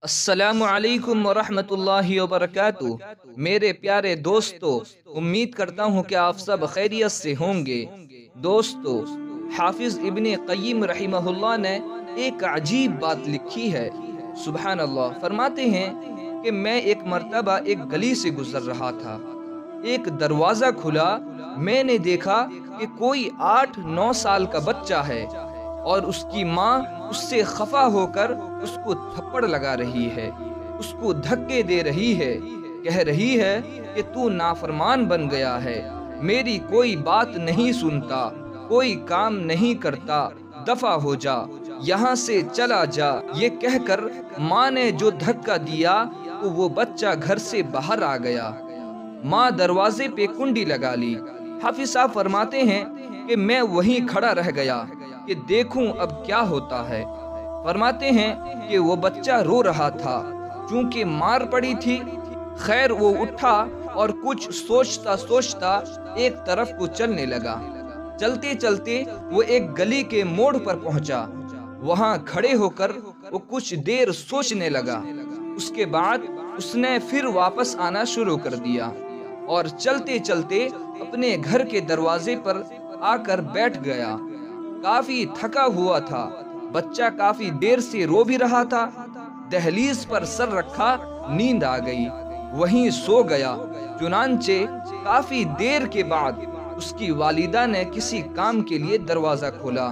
السلام علیکم ورحمۃ اللہ وبرکاتہ۔ میرے پیارے دوستو، امید کرتا ہوں کہ آپ سب خیریت سے ہوں گے۔ دوستو، حافظ ابن قیم رحمہ اللہ نے ایک عجیب بات لکھی ہے۔ سبحان اللہ، فرماتے ہیں کہ میں ایک مرتبہ ایک گلی سے گزر رہا تھا۔ ایک دروازہ کھلا، میں نے دیکھا کہ کوئی 8-9 سال کا بچہ ہے اور اس کی ماں اس سے خفا ہو کر اس کو تھپڑ لگا رہی ہے، اس کو دھکے دے رہی ہے، کہہ رہی ہے کہ تو نافرمان بن گیا ہے، میری کوئی بات نہیں سنتا، کوئی کام نہیں کرتا، دفع ہو جا، یہاں سے چلا جا۔ یہ کہہ کر ماں نے جو دھکا دیا تو وہ بچہ گھر سے باہر آ گیا۔ ماں دروازے پہ کنڈی لگا لی۔ حافظ صاحب فرماتے ہیں کہ میں وہیں کھڑا رہ گیا کہ دیکھوں اب کیا ہوتا ہے۔ فرماتے ہیں کہ وہ بچہ رو رہا تھا چونکہ مار پڑی تھی۔ خیر، وہ اٹھا اور کچھ سوچتا سوچتا ایک طرف کو چلنے لگا۔ چلتے چلتے وہ ایک گلی کے موڑ پر پہنچا۔ وہاں کھڑے ہو کر وہ کچھ دیر سوچنے لگا۔ اس کے بعد اس نے پھر واپس آنا شروع کر دیا اور چلتے چلتے اپنے گھر کے دروازے پر آ کر بیٹھ گیا۔ کافی تھکا ہوا تھا، بچہ کافی دیر سے رو بھی رہا تھا۔ دہلیز پر سر رکھا، نیند آ گئی، وہیں سو گیا۔ چنانچہ کافی دیر کے بعد اس کی والدہ نے کسی کام کے لیے دروازہ کھولا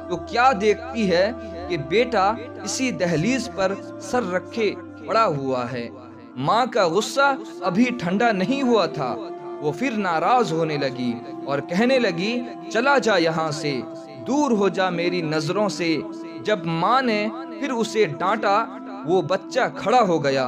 تو کیا دیکھتی ہے کہ بیٹا اسی دہلیز پر سر رکھے پڑا ہوا ہے۔ ماں کا غصہ ابھی ٹھنڈا نہیں ہوا تھا، وہ پھر ناراض ہونے لگی اور کہنے لگی، چلا جا یہاں سے، دور ہو جا میری نظروں سے۔ جب ماں نے پھر اسے ڈانٹا، وہ بچہ کھڑا ہو گیا،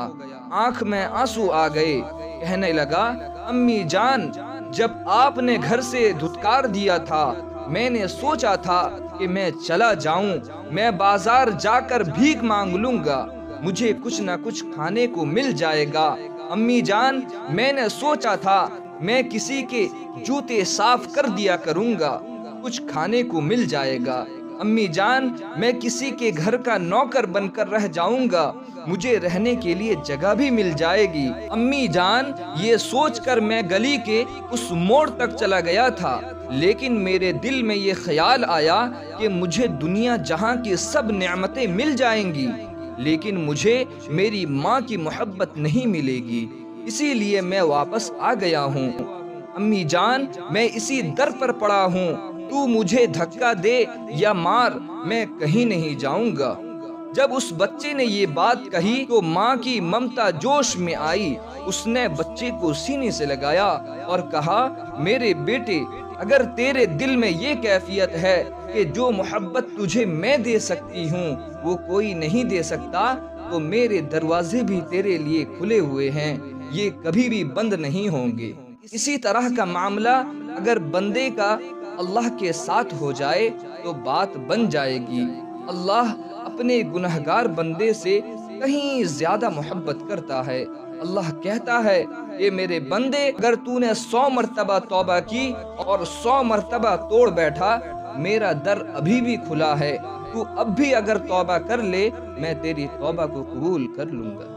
آنکھ میں آنسو آ گئے، کہنے لگا، امی جان، جب آپ نے گھر سے دھتکار دیا تھا میں نے سوچا تھا کہ میں چلا جاؤں، میں بازار جا کر بھیک مانگ لوں گا، مجھے کچھ نہ کچھ کھانے کو مل جائے گا۔ امی جان، میں نے سوچا تھا میں کسی کے جوتے صاف کر دیا کروں گا، کچھ کھانے کو مل جائے گا۔ امی جان، میں کسی کے گھر کا نوکر بن کر رہ جاؤں گا، مجھے رہنے کے لیے جگہ بھی مل جائے گی۔ امی جان، یہ سوچ کر میں گلی کے اس موڑ تک چلا گیا تھا، لیکن میرے دل میں یہ خیال آیا کہ مجھے دنیا جہاں کی سب نعمتیں مل جائیں گی، لیکن مجھے میری ماں کی محبت نہیں ملے گی، اسی لیے میں واپس آ گیا ہوں۔ امی جان، میں اسی در پر پڑا ہوں، تو مجھے دھکا دے یا مار، میں کہیں نہیں جاؤں گا۔ جب اس بچے نے یہ بات کہی تو ماں کی ممتا جوش میں آئی، اس نے بچے کو سینے سے لگایا اور کہا، میرے بیٹے، اگر تیرے دل میں یہ کیفیت ہے کہ جو محبت تجھے میں دے سکتی ہوں وہ کوئی نہیں دے سکتا، تو میرے دروازے بھی تیرے لیے کھلے ہوئے ہیں، یہ کبھی بھی بند نہیں ہوں گے۔ اسی طرح کا معاملہ اگر بندے کا اللہ کے ساتھ ہو جائے تو بات بن جائے گی۔ اللہ اپنے گنہگار بندے سے کہیں زیادہ محبت کرتا ہے۔ اللہ کہتا ہے کہ میرے بندے، اگر تو نے 100 مرتبہ توبہ کی اور 100 مرتبہ توڑ بیٹھا، میرا در ابھی بھی کھلا ہے، تو اب بھی اگر توبہ کر لے، میں تیری توبہ کو قبول کر لوں گا۔